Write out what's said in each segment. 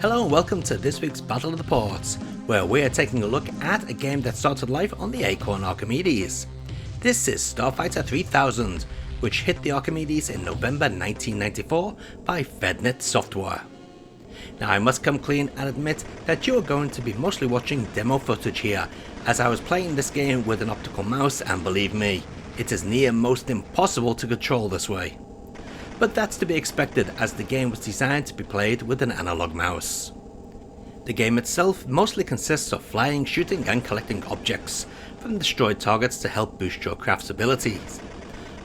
Hello and welcome to this week's Battle of the Ports, where we are taking a look at a game that started life on the Acorn Archimedes. This is StarFighter 3000, which hit the Archimedes in November 1994 by FedNet Software. Now I must come clean and admit that you are going to be mostly watching demo footage here, as I was playing this game with an optical mouse, and believe me, it is near most impossible to control this way. But that's to be expected, as the game was designed to be played with an analog mouse. The game itself mostly consists of flying, shooting and collecting objects from destroyed targets to help boost your craft's abilities.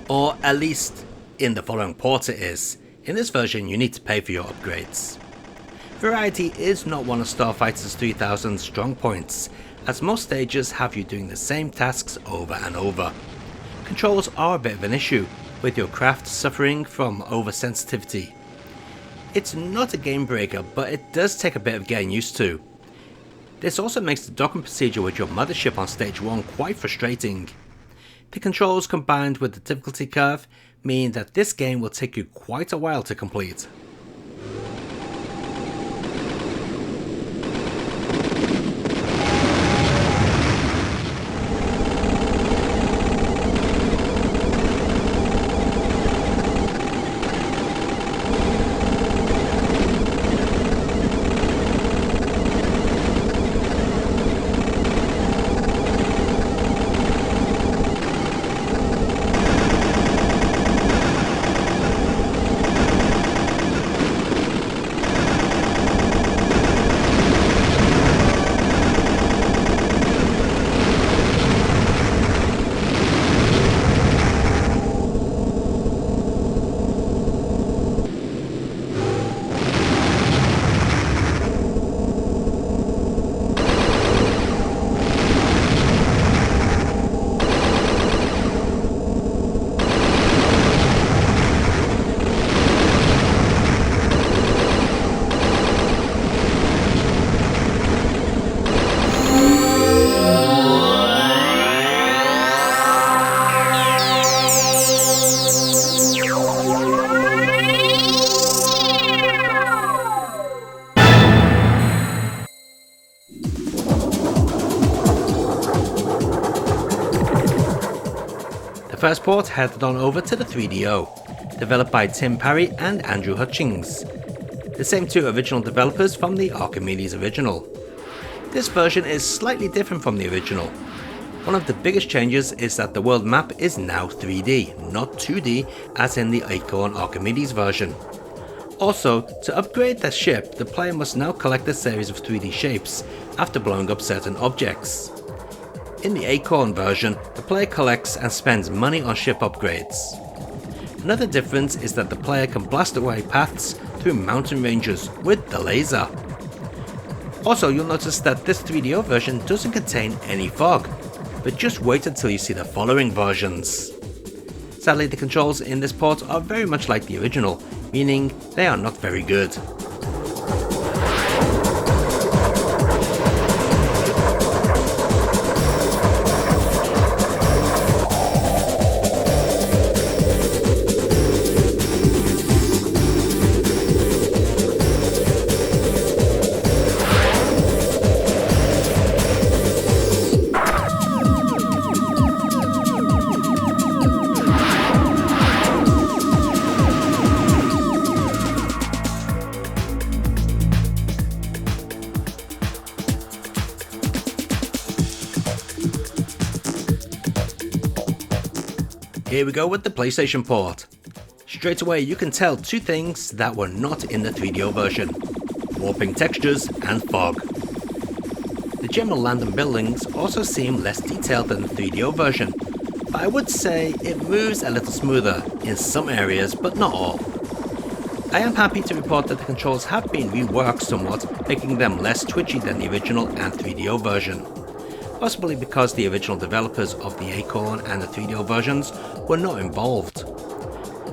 Or at least in the following port it is. In this version you need to pay for your upgrades. Variety is not one of StarFighter 3000's strong points, as most stages have you doing the same tasks over and over. Controls are a bit of an issue, with your craft suffering from oversensitivity. It's not a game breaker, but it does take a bit of getting used to. This also makes the docking procedure with your mothership on stage 1 quite frustrating. The controls combined with the difficulty curve mean that this game will take you quite a while to complete. The first port headed on over to the 3DO, developed by Tim Parry and Andrew Hutchings, the same two original developers from the Archimedes original. This version is slightly different from the original. One of the biggest changes is that the world map is now 3D, not 2D as in the Acorn Archimedes version. Also, to upgrade the ship, the player must now collect a series of 3D shapes after blowing up certain objects. In the Acorn version, the player collects and spends money on ship upgrades. Another difference is that the player can blast away paths through mountain ranges with the laser. Also, you'll notice that this 3DO version doesn't contain any fog, but just wait until you see the following versions. Sadly, the controls in this port are very much like the original, meaning they are not very good. Here we go with the PlayStation port. Straight away you can tell two things that were not in the 3DO version: warping textures and fog. The general land and buildings also seem less detailed than the 3DO version, but I would say it moves a little smoother in some areas, but not all. I am happy to report that the controls have been reworked somewhat, making them less twitchy than the original and 3DO version. Possibly because the original developers of the Acorn and the 3DO versions were not involved.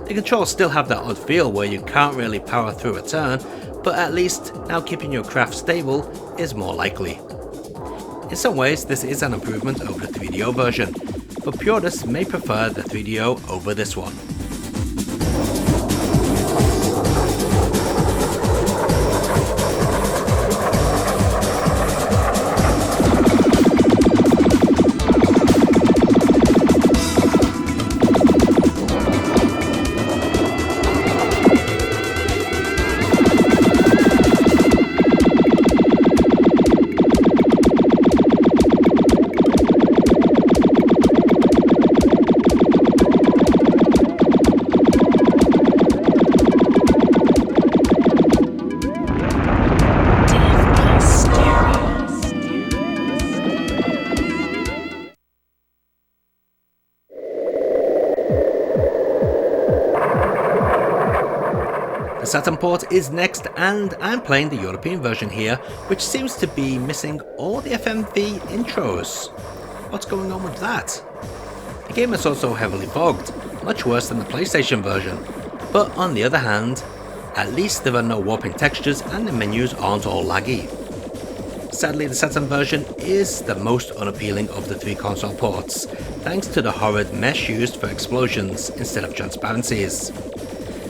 The controls still have that odd feel where you can't really power through a turn, but at least now keeping your craft stable is more likely. In some ways this is an improvement over the 3DO version, but purists may prefer the 3DO over this one. The Saturn port is next, and I'm playing the European version here, which seems to be missing all the FMV intros. What's going on with that? The game is also heavily bugged, much worse than the PlayStation version, but on the other hand, at least there are no warping textures and the menus aren't all laggy. Sadly, the Saturn version is the most unappealing of the 3 console ports, thanks to the horrid mesh used for explosions instead of transparencies.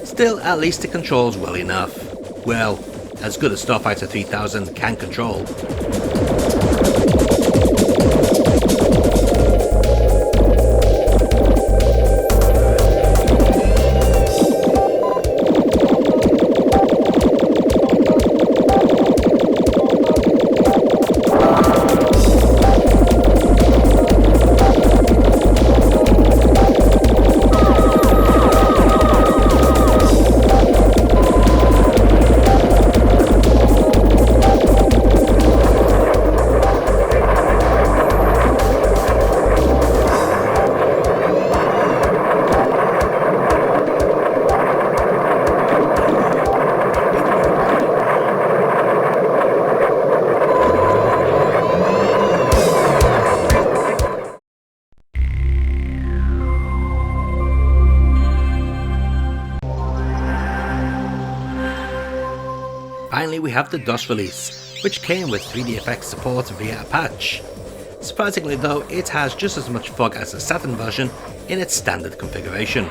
Still, at least it controls well enough. Well, as good as StarFighter 3000 can control. Finally, we have the DOS release, which came with 3D effects support via a patch. Surprisingly though, it has just as much fog as the Saturn version in its standard configuration.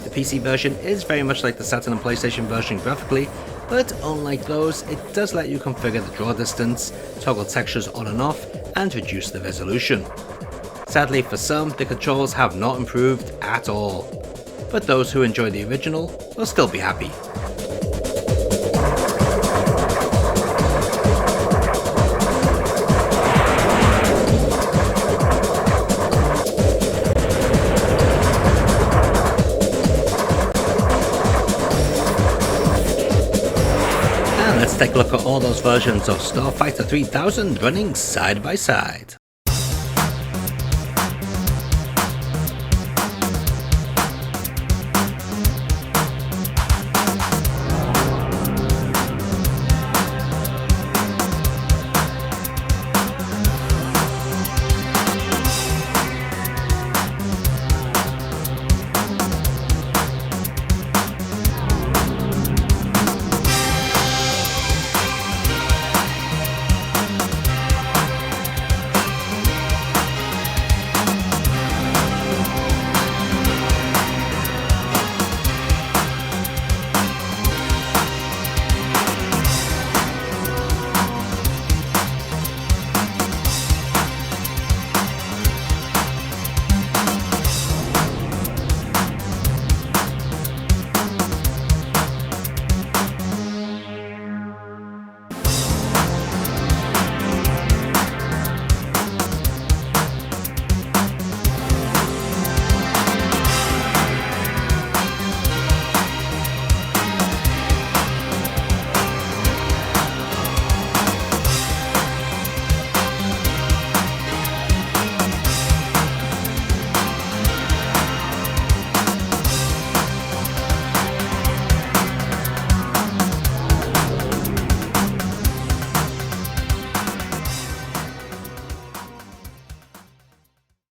The PC version is very much like the Saturn and PlayStation version graphically, but unlike those, it does let you configure the draw distance, toggle textures on and off, and reduce the resolution. Sadly for some, the controls have not improved at all, but those who enjoy the original will still be happy. Let's take a look at all those versions of StarFighter 3000 running side by side.